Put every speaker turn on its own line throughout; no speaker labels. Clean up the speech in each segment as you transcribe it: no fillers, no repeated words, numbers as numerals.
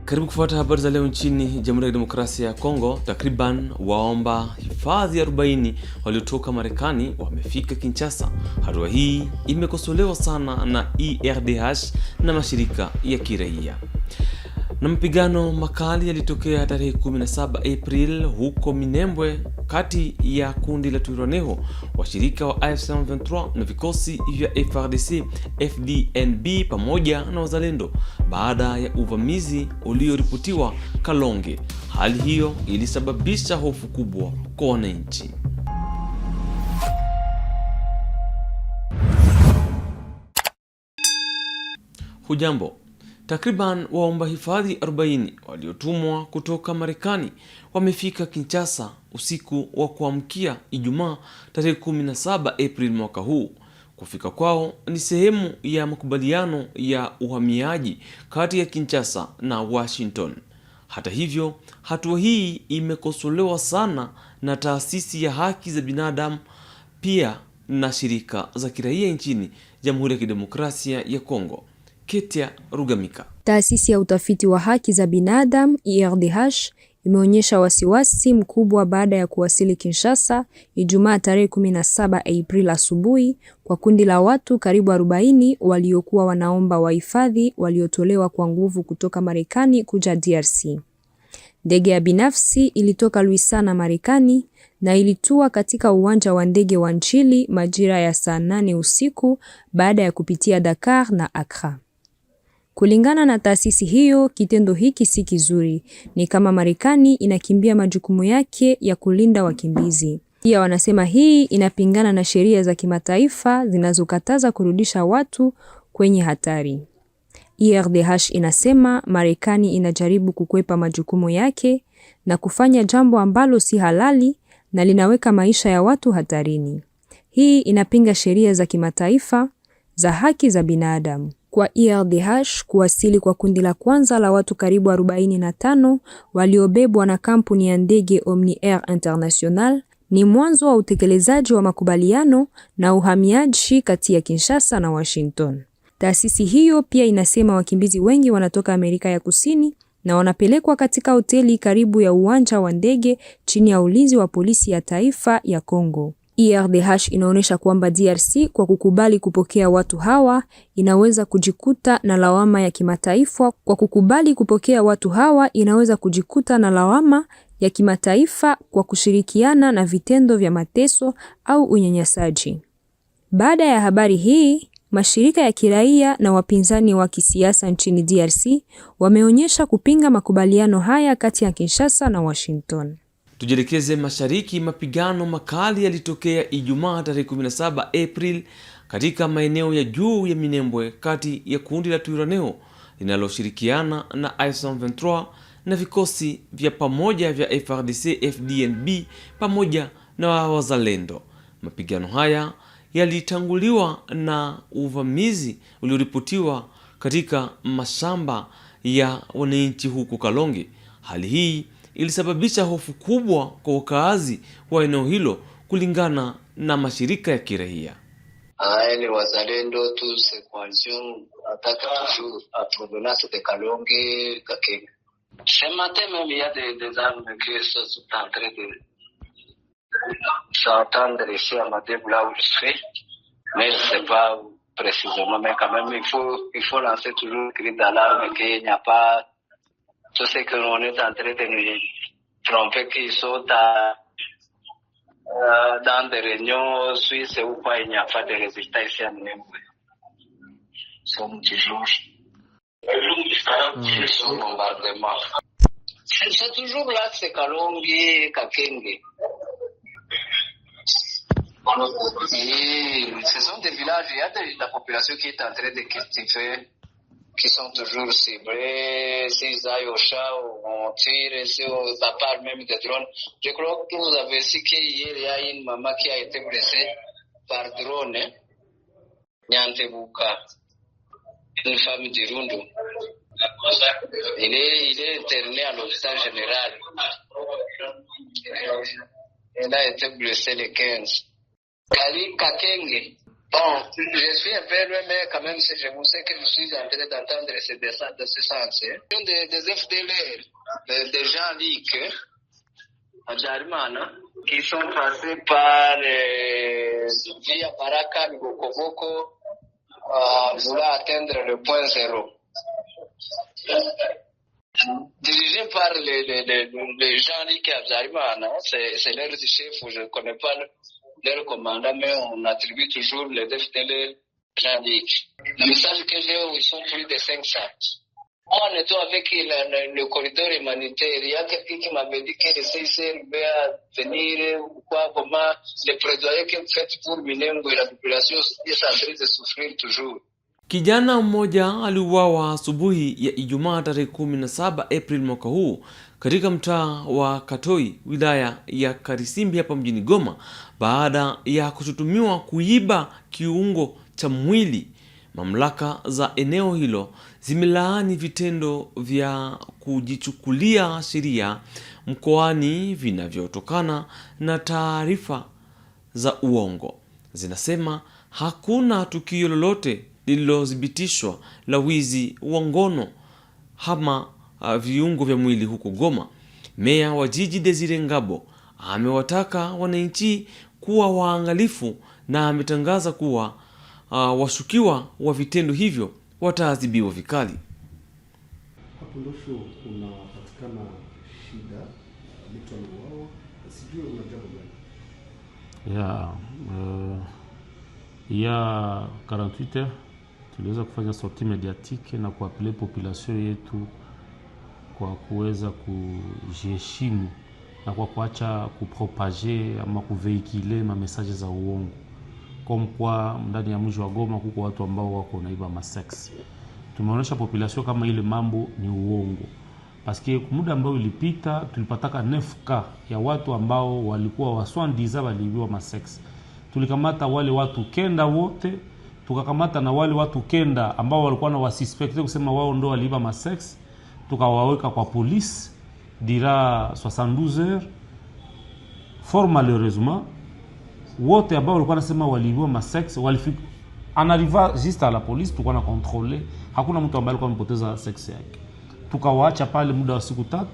Karibu kufuata habari za leo nchini Jamhuri ya Demokrasia ya Kongo. Takriban waomba hifadhi 40 waliotoka Marekani wamefika Kinshasa. Hatua hii imekosolewa sana na IRDH na mashirika ya kiraia. Na mapigano makali yalitokea tarehe 17 April huko Minembwe kati ya kundi la Twirwaneho washirika wa AFC M23 na vikosi vya FARDC FDNB pamoja na wazalendo baada ya uvamizi ulioripotiwa Kalonge. Hali hiyo ilisababisha hofu kubwa kwa wananchi. Hujambo. Takriban waomba hifadhi 40 waliotumwa kutoka Marekani wamefika Kinshasa usiku wa kuamkia Ijumaa tarehe 17 April mwaka huu. Kufika kwao ni sehemu ya makubaliano ya uhamiaji kati ya Kinshasa na Washington. Hata hivyo, hatua hii imekosolewa sana na taasisi ya haki za binadamu pia na shirika za kiraia nchini Jamhuri ya Kidemokrasia ya Kongo. Ketia Rugamika.
Taasisi ya utafiti wa haki za binadamu IRDH imeonyesha wasiwasi mkubwa baada ya kuwasili Kinshasa Ijumaa tarehe 17 April asubuhi kwa kundi la watu karibu 40 waliokuwa wanaomba wahifadhi waliotolewa kwa nguvu kutoka Marekani kuja DRC. Ndege ya binafsi ilitoka Louisiana, Marekani na ilitua katika uwanja wa ndege wa Njili majira ya saa 8 usiku baada ya kupitia Dakar na Accra. Kulingana na taasisi hiyo, kitendo hiki si kizuri. Ni kama Marekani inakimbia majukumu yake ya kulinda wakimbizi. Pia wanasema hii inapingana na sheria za kimataifa zinazokataza kurudisha watu kwenye hatari. IRDH inasema Marekani inajaribu kukwepa majukumu yake na kufanya jambo ambalo si halali na linaweka maisha ya watu hatarini. Hii inapinga sheria za kimataifa za haki za binadamu. Kwa IRDH, kuwasili kwa kundi la kwanza la watu karibu 45 waliobebwa na kampuni ya ndege Omni Air International ni mwanzo wa utekelezaji wa makubaliano na uhamiaji kati ya Kinshasa na Washington. Taasisi hiyo pia inasema wakimbizi wengi wanatoka Amerika ya Kusini na wanapelekwa katika hoteli karibu ya uwanja wa ndege chini ya ulinzi wa polisi ya taifa ya Kongo. IRDH inaonyesha kwamba DRC kwa kukubali kupokea watu hawa inaweza kujikuta na lawama ya kimataifa kwa kushirikiana na vitendo vya mateso au unyanyasaji. Baada ya habari hii, mashirika ya kiraia na wapinzani wa kisiasa nchini DRC wameonyesha kupinga makubaliano haya kati ya Kinshasa na Washington.
Tujielekeze mashariki. Mapigano makali yalitokea Ijumaa tarehe 17 April katika maeneo ya juu ya Minembwe kati ya kundi la Twirwaneho linaloshirikiana na AFC M23 na vikosi vya pamoja vya FARDC FDNB pamoja na wazalendo. Mapigano haya yalitanguliwa na uvamizi ulioripotiwa katika mashamba ya wananchi huko Kalonge. Hali hii ilisababisha hofu kubwa kwa wakaazi wa eneo hilo kulingana na mashirika ya kiraia.
Les wazalendo tous coalition attaque toujours à provenance de Kalonge Kakenge. Ce matin même il y a des armes qui sont en train de s'entendre ici à Madébou là où je suis. Mais je ne sais pas précisément, mais quand même il faut lancer toujours le cri d'alarme qu'il n'y a pas tout ce que l'on est en train de nous tromper qu'ils sont dans des réunions suisses ou quoi, il n'y a pas de résultats ici à Minembwe. Sont toujours sur bombardement. C'est toujours là, c'est Kalonge, Kakenge. Et ce sont des villages, il y a de la population qui est en train de cultiver, qui sont toujours ciblés, s'ils aillent au chat, on tire, ça parle même de drones. Je crois que vous avez su qu'hier, il y a une maman qui a été blessée par drone, Nyantebuka, une femme du Rundu. Il est interné à l'hôpital général. Elle a été blessée le 15. Kali Kakenge, Bon, je suis un peu loin, mais quand même, je vous sais que je suis en train d'entendre de ce sens. Une des FDLR, des gens liques, à Jarmana, qui sont passés par via Baraka, Bokoboko, vouloir atteindre le point zéro. Dirigé par les gens liques à Jarmana, c'est leur chef, je ne connais pas leur commandant, mais on attribue toujours les FDLR gens liques. Le message que j'ai, ils sont plus de 500. Moi, on était avec le corridor humanitaire. Il y a quelqu'un qui m'avait dit que le CICR va venir ou quoi, comment les plaidoyers que vous faites pour Minembwe et la population est en train de souffrir toujours.
Kijana mmoja aliuawa asubuhi ya Ijumaa tarehe 17 April mwaka huu katika mtaa wa Katoi, wilaya ya Karisimbi hapa mjini Goma, baada ya kushutumiwa kuiba kiungo cha mwili. Mamlaka za eneo hilo zimelaani vitendo vya kujichukulia sheria mkoani vinavyotokana na taarifa za uongo. Zinasema hakuna tukio lolote lililothibitishwa la wizi wa ngono ama viungo vya mwili huko Goma. Meya wa jiji Desire Ngabo amewataka wananchi kuwa waangalifu na ametangaza kuwa washukiwa wa vitendo hivyo wataadhibiwa vikali.
Hapo ndio unapatikana shida mtu wao, sijui una jambo gani?
Ya 48 heures tuliweza kufanya sortie mediatique na kuapele population yetu kwa kuweza kujiheshimu na kwa kuacha kupropager ama kuveikile ma message za uongo. Comme kwa ndani ya mji wa Goma kuko watu ambao wako naiba masex. Tumeonyesha population kama ile mambo ni uongo. Paske muda ambao ilipita tulipataka 9 ya watu ambao walikuwa waswandiza waliibiwa masex. Tulikamata wale watu 9 wote, tukakamata na wale watu 9 ambao walikuwa na wasuspecte kusema wao ndo waliiba masex, tukawaweka kwa police dira 72 heures. Fort malheureusement wote ambao walikuwa nasema waliibiwa masex walifika en arriva juste à la police, tulikuwa na contrôler, hakuna mtu ambaye alikuwa amepoteza sex yake. Tukawaacha pale muda wa siku 3,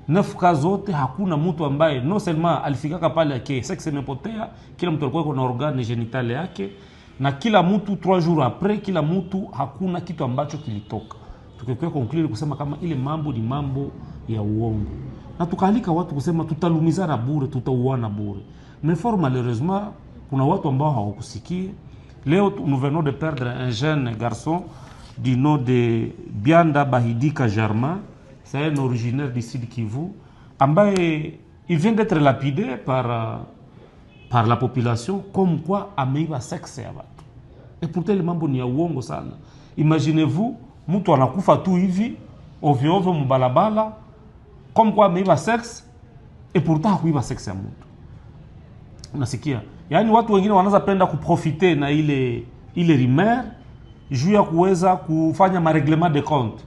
9 zote hakuna mtu ambaye non seulement alifikaka pale yake sex imepotea, kila mtu alikuwa na organe genitale yake, na kila mtu 3 jours après, kila mtu hakuna kitu ambacho kilitoka. Tukikuwa conclure kusema kama ile mambo ni mambo ya uongo, na tukaalika watu kusema tutalumizana bure, tutauana bure. Mais fort malheureusement kuna watu ambao hawakusikia. Leo nous venons de perdre un jeune garçon du nom de Bianda Bahidika Jarma. C'est un originaire du Sud Kivu ambaye il vient d'être lapidé par la population comme quoi ameiba sexe ya watu. Et pourtant le mambo ni ya uongo sana. Imaginez-vous mtu anakufa tu hivi ovyo ovyo mbalabala comme quoi ameiba sexe et pourtant hakuiba sexe ya mtu. Unasikia? Yaani watu wengine wanaanza penda kuprofite na ile rumeur juu ya kuweza kufanya mareglement de compte.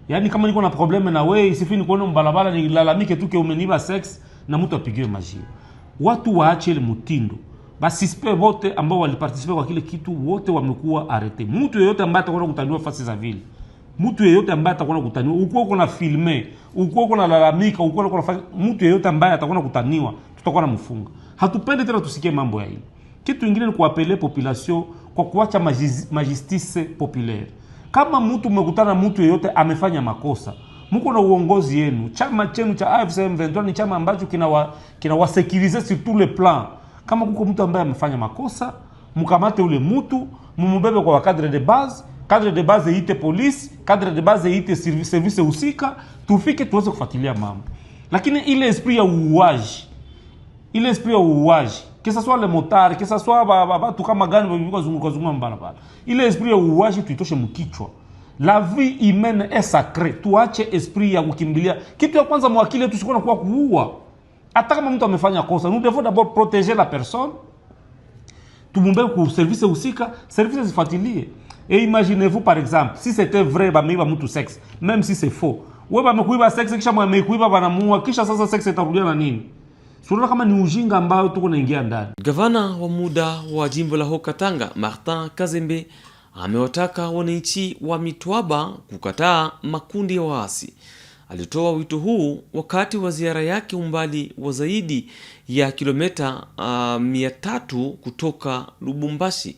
Yaani kama niko na probleme na wewe, isifini kuona mbalabala nilalamike tu ke umeniba sex na mtu apigiwe majira. Watu waache ile mutindo. Basi spe wote ambao waliparticipe kwa kile kitu wote wamekuwa arete. Mtu yeyote ambaye atakwenda kutaniwa fasi za vile, mtu yeyote ambaye atakwenda kutaniwa, uko na filme, uko na lalamika, uko na mtu yeyote ambaye atakwenda kutaniwa, tutakuwa na mfunga. Hatupendi tena tusikie mambo ya hili. Kitu kingine ni kuapele population kwa kuacha majustice populaire. Kama mtu mmekutana mtu yeyote amefanya makosa, mko na uongozi yenu, chama chenu cha AFC M23 ni chama ambacho kinawasekirize sur tous les plans. Kama kuko mtu ambaye amefanya makosa, mkamate ule mtu, mumubebe kwa cadre de base ite police, cadre de base ite service husika, tufike tuweze kufuatilia mambo. Lakini ile esprit ya uuaji, que ce soit les motards, que ce soit watu kama gani wabiko zunguka mbalabala, ile esprit ya uuaji tuitoshe mkichwa. La vie humaine est sacrée. Tuache esprit ya kukimbilia. Kitu ya kwanza mwakili yetu sikuwa kwa kuua. Hata kama mtu amefanya kosa, nous devons d'abord protéger la personne. Tumumbe ku service husika, service zifuatilie. Et imaginez-vous par exemple, si c'était vrai bameiba mtu sexe, même si c'est faux. Wewe bamekuiba sexe kisha mwamekuiba banamuua, kisha sasa sexe itarudia na nini? Sura kama ni ujinga ambao tuko naingia ndani.
Gavana wa muda wa jimbo la Haut-Katanga Martin Kazembe amewataka wananchi wa Mitwaba kukataa makundi ya waasi. Alitoa wito huu wakati wa ziara yake umbali wa zaidi ya kilomita 300 kutoka Lubumbashi.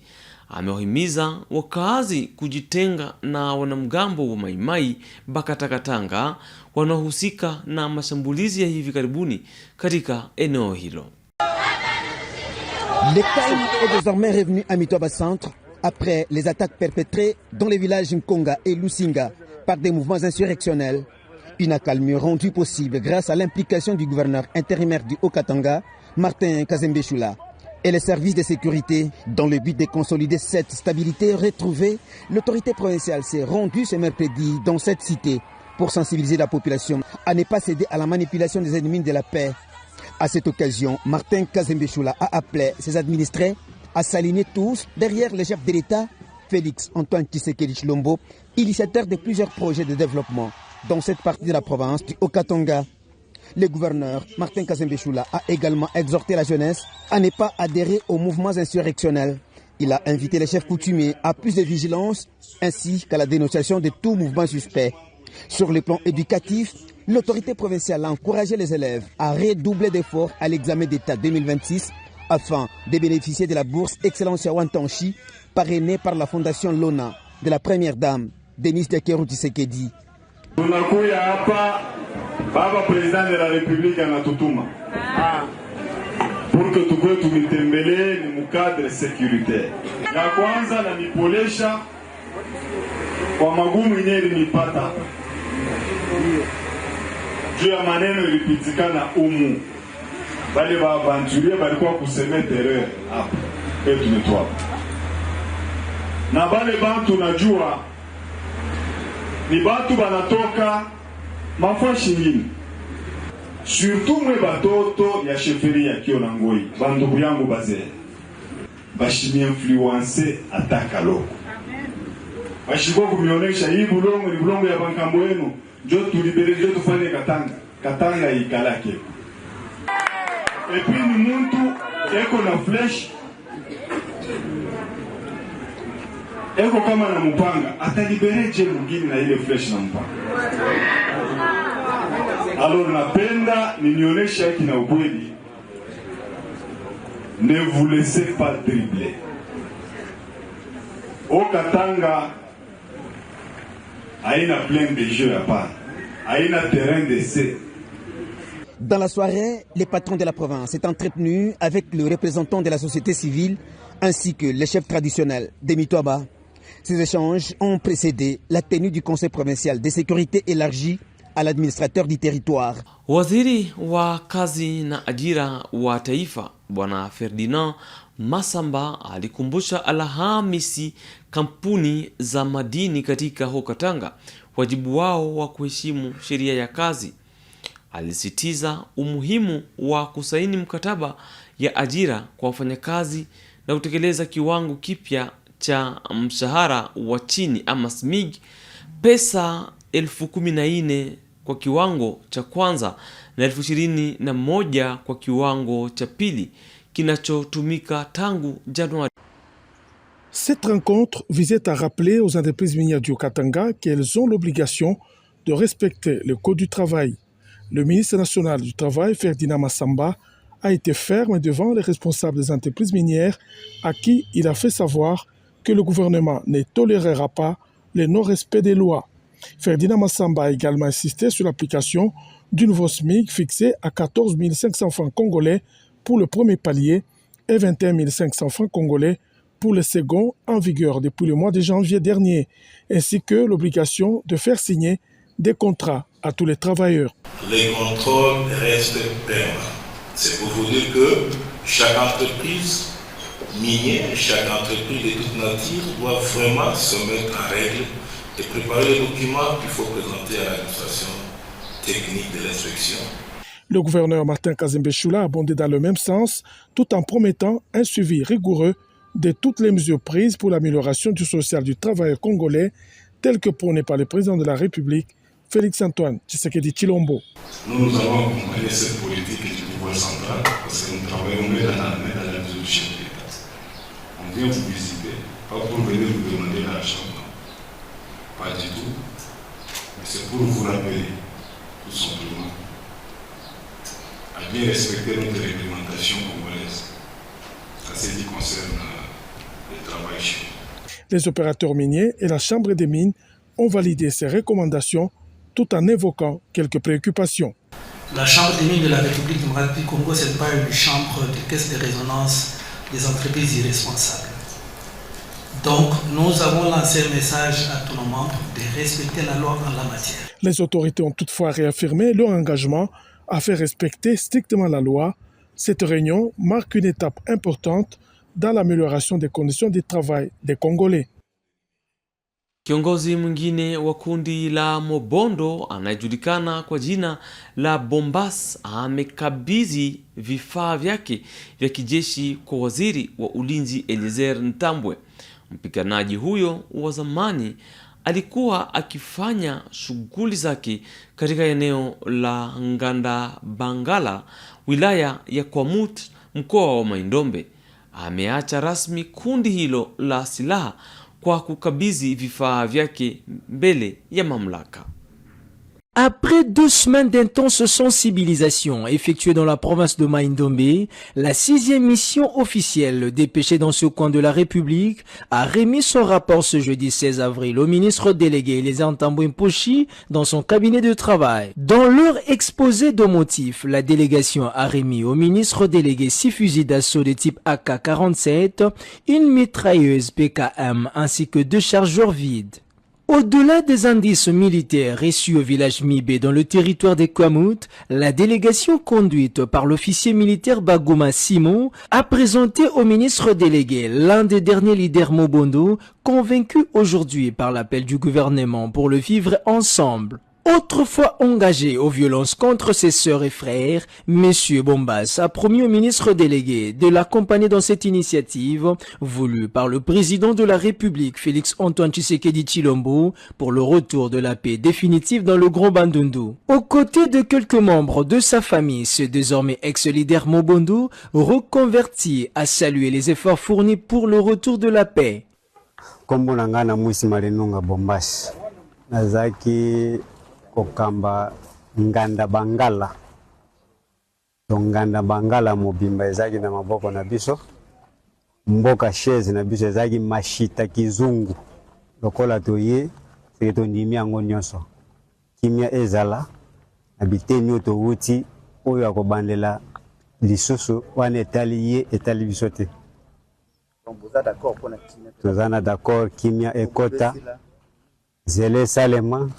Amewahimiza wakaazi kujitenga na wanamgambo wa Maimai Bakatakatanga wanaohusika na mashambulizi ya hivi karibuni katika eneo hilo.
Le calme est désormais revenu à Mitwaba Centre après les attaques perpétrées dans les villages Nkonga et Lusinga par des mouvements insurrectionnels. Une accalmie rendue possible grâce à l'implication du gouverneur intérimaire du Haut-Katanga, Martin Kazembe Choula, et les services de sécurité. Dans le but de consolider cette stabilité retrouvée, l'autorité provinciale s'est rendue ce mercredi dans cette cité pour sensibiliser la population à ne pas céder à la manipulation des ennemis de la paix. À cette occasion, Martin Kazembe Choula a appelé ses administrés à s'aligner tous derrière le chef de l'État, Félix Antoine Tshisekedi Tshilombo, initiateur de plusieurs projets de développement dans cette partie de la province du Haut-Katanga. Le gouverneur Martin Kazembe Choula a également exhorté la jeunesse à ne pas adhérer aux mouvements insurrectionnels. Il a invité les chefs coutumiers à plus de vigilance ainsi qu'à la dénonciation de tout mouvement suspect. Sur le plan éducatif, l'autorité provinciale a encouragé les élèves à redoubler d'efforts à l'examen d'État 2026 afin de bénéficier de la bourse Excellence ya Wantanchi parrainée par la fondation Lona de la première dame Denise Dekeru Tshisekedi.
Tunakuya hapa baba president de la République anatutuma pour que tukwe tumitembelee ni mukadre sécuritaire. Ya kwanza na nipolesha kwa magumu yenyewe nilipata juu ya maneno ilipitikana umu bale babantulie balikuwa kuseme terreur hapa kwetu Mitwaba, na bale bantu najua ni batu banatoka mafashi ngine, surtout mwe batoto ya sheferi ya Kiona Ngoi, bandugu yangu bazee bashimi influence ataka loko bashiko kumionesha hii bulongo ni bulongo ya bankambo yenu, njo tulibere njo tufanye Katanga ikalake. Et puis ni muntu eko na flesh eko kama na mpanga atalibere je mwingine na ile flesh na mpanga. Alors napenda ninionyesha hiki na ukweli, ne vous laissez pas dribbler. Au Katanga haina plein de jeux hapa, haina terrain d'essai.
Dans la soirée, les patrons de la province est entretenu avec le représentant de la société civile ainsi que les chefs traditionnels de Mitwaba. Ces échanges ont précédé la tenue du conseil provincial de sécurité élargi à l'administrateur du territoire.
Waziri wa kazi na ajira wa taifa Bwana Ferdinand Masamba alikumbusha Alhamisi kampuni za madini katika Haut-Katanga wajibu wao wa kuheshimu sheria ya kazi. Alisitiza umuhimu wa kusaini mkataba ya ajira kwa wafanyakazi na kutekeleza kiwango kipya cha mshahara wa chini ama SMIG, pesa 14,000 kwa kiwango cha kwanza na 21,000 kwa kiwango cha pili kinachotumika tangu Januari.
Cette rencontre visait à rappeler aux entreprises minières du Haut-Katanga qu'elles ont l'obligation de respecter le Code du travail. Le ministre national du Travail, Ferdinand Masamba, a été ferme devant les responsables des entreprises minières à qui il a fait savoir que le gouvernement ne tolérera pas le non-respect des lois. Ferdinand Masamba a également insisté sur l'application du nouveau SMIC fixé à 14 500 francs congolais pour le premier palier et 21 500 francs congolais pour le second, en vigueur depuis le mois de janvier dernier, ainsi que l'obligation de faire signer des contrats à tous les travailleurs.
Les contrôles restent permanents. C'est pour vous dire que chaque entreprise minière, chaque entreprise de toute nature doit vraiment se mettre en règle et préparer les documents qu'il faut présenter à l'administration technique de l'inspection.
Le gouverneur Martin Kazembe Choula a abondé dans le même sens, tout en promettant un suivi rigoureux de toutes les mesures prises pour l'amélioration du social du travailleur congolais, tel que prôné par le président de la République, Félix Antoine Tshisekedi Tshilombo.
Nous avons accompagné cette politique du pouvoir corps central, parce que nous travaillons main dans la main dans la maison du chef de l'État. On vient vous visiter, pas pour venir vous demander l'argent, pas du tout, mais c'est pour vous rappeler, tout simplement, à bien respecter notre réglementation congolaise, à ce qui concerne le travail chez nous.
Les opérateurs miniers et la Chambre des mines ont validé ces recommandations tout en évoquant quelques préoccupations.
La Chambre des mines de la République démocratique du Congo, ce n'est pas une chambre de caisse de résonance des entreprises irresponsables. Donc, nous avons lancé un message à tous nos membres de respecter la loi en la matière. Les
autorités ont toutefois réaffirmé leur engagement à faire respecter strictement la loi. Cette réunion marque une étape importante dans l'amélioration des conditions de travail des Congolais.
Kiongozi mwingine wa kundi la Mobondo anayejulikana kwa jina la Bombas amekabidhi vifaa vyake vya kijeshi kwa waziri wa ulinzi Eliezer Ntambwe. Mpiganaji huyo wa zamani alikuwa akifanya shughuli zake katika eneo la Nganda Bangala, wilaya ya Kwamut, mkoa wa Maindombe. Ameacha rasmi kundi hilo la silaha kwa kukabidhi vifaa vyake mbele ya mamlaka.
Après 2 semaines d'intense sensibilisation effectuée dans la province de Maindombe, la 6e mission officielle dépêchée dans ce coin de la République a remis son rapport ce jeudi 16 avril au ministre délégué Eliezer Ntambwe Mposhi dans son cabinet de travail. Dans leur exposé de motifs, la délégation a remis au ministre délégué 6 fusils d'assaut de type AK-47, une mitrailleuse PKM ainsi que 2 chargeurs vides. Au-delà des indices militaires reçus au village Mibé dans le territoire des Kwamut, la délégation conduite par l'officier militaire Baguma Simon a présenté au ministre délégué l'un des derniers leaders Mobondo, convaincu aujourd'hui par l'appel du gouvernement pour le vivre ensemble. Autrefois engagé aux violences contre ses sœurs et frères, M. Bombas a promis au ministre délégué de l'accompagner dans cette initiative voulue par le président de la République, Félix-Antoine Tshisekedi Tshilombo, pour le retour de la paix définitive dans le Grand Bandundu. Aux côtés de quelques membres de sa famille, ce désormais ex-leader Mobondo, reconverti, a salué les efforts fournis pour le retour de la paix.
Kokamba Nganda Bangala Nganda Bangala mobimba ezaki na maboko na biso mboka chaise na biso ezaki mashita kizungu lokola toye seketo ndimi yango nyonso kimia ezala na biteni oto wuti oyo akobandela lisusu wana etali ye etali biso te. Tozana d'accord kimia ekota zele salema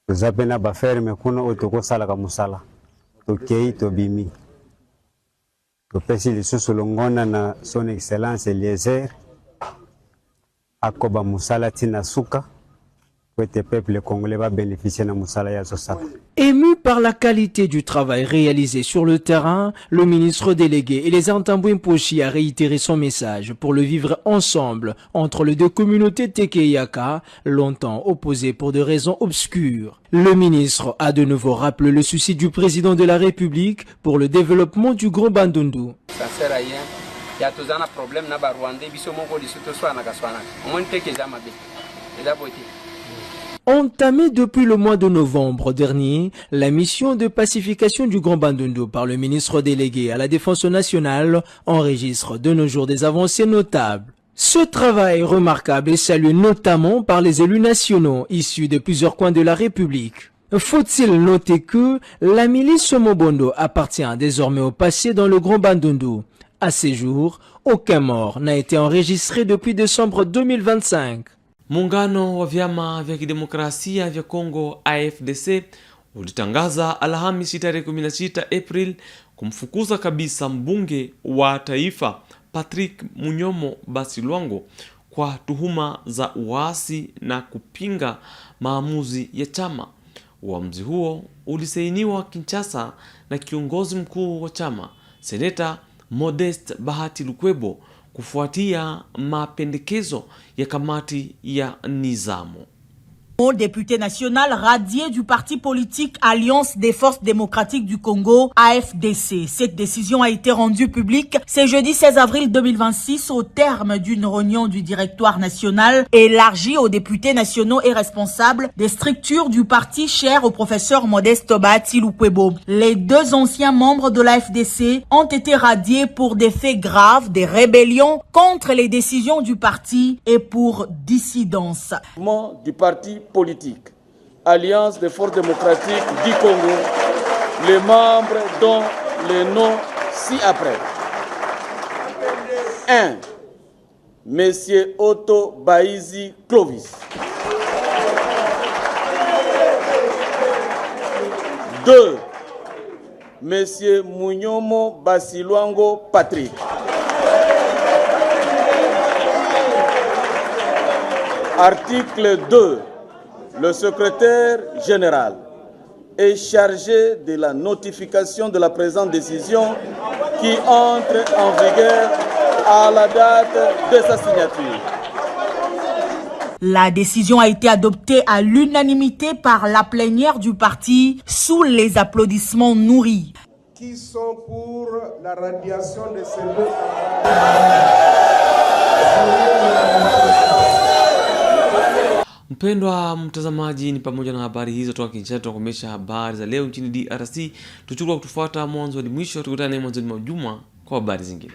tozapena baferme kuno otoko sala ka musala tokei tobimi topesi lisusu longona na son excellence Eliezer akoba musala tina suka pour que le peuple congolais va bénéficier de musala ya sosala.
Ému par la qualité du travail réalisé sur le terrain, le ministre délégué Eliezer Ntambwe Mposhi a réitéré son message pour le vivre ensemble entre les 2 communautés Teke et Yaka, longtemps opposées pour des raisons obscures. Le ministre a de nouveau rappelé le souci du président de la République pour le développement du Grand Bandundu. Entamée depuis le mois de novembre dernier, la mission de pacification du Grand Bandundu par le ministre délégué à la Défense nationale enregistre de nos jours des avancées notables. Ce travail remarquable est salué notamment par les élus nationaux issus de plusieurs coins de la République. Faut-il noter que la milice Mobondo appartient désormais au passé dans le Grand Bandundu. À ces jours, aucun mort n'a été enregistré depuis décembre 2025.
Muungano wa vyama vya kidemokrasia vya Kongo AFDC ulitangaza Alhamisi tarehe 16 April kumfukuza kabisa mbunge wa taifa Patrick Munyomo Basilwango kwa tuhuma za uasi na kupinga maamuzi ya chama. Uamuzi huo ulisainiwa Kinshasa na kiongozi mkuu wa chama Seneta Modeste Bahati Lukwebo kufuatia mapendekezo ya kamati ya nizamu.
Au député national radié du parti politique Alliance des Forces Démocratiques du Congo, AFDC. Cette décision a été rendue publique ce jeudi 16 avril 2026 au terme d'une réunion du directoire national élargie aux députés nationaux et responsables des structures du parti cher au professeur Modeste Bahati Lukwebo. Les deux anciens membres de l'AFDC ont été radiés pour des faits graves, des rébellions contre les décisions du parti et pour dissidence.
Du parti politique Alliance des Forces Démocratiques du Congo, les membres dont les noms ci-après. 1. Monsieur Otto Baizi Clovis. 2. Monsieur Munyomo Basiluango Patrick. Article 2. Le secrétaire général est chargé de la notification de la présente décision qui entre en vigueur à la date de sa signature.
La décision a été adoptée à l'unanimité par la plénière du parti sous les applaudissements nourris.
Qui sont pour la radiation de ces deux
Mpendwa mtazamaji, ni pamoja na habari hizo toka Kinshasa. Tunakomesha habari za leo nchini DRC. Tuchukua kutufuata mwanzo hadi mwisho. Tukutane mwanzo mwa juma kwa habari zingine.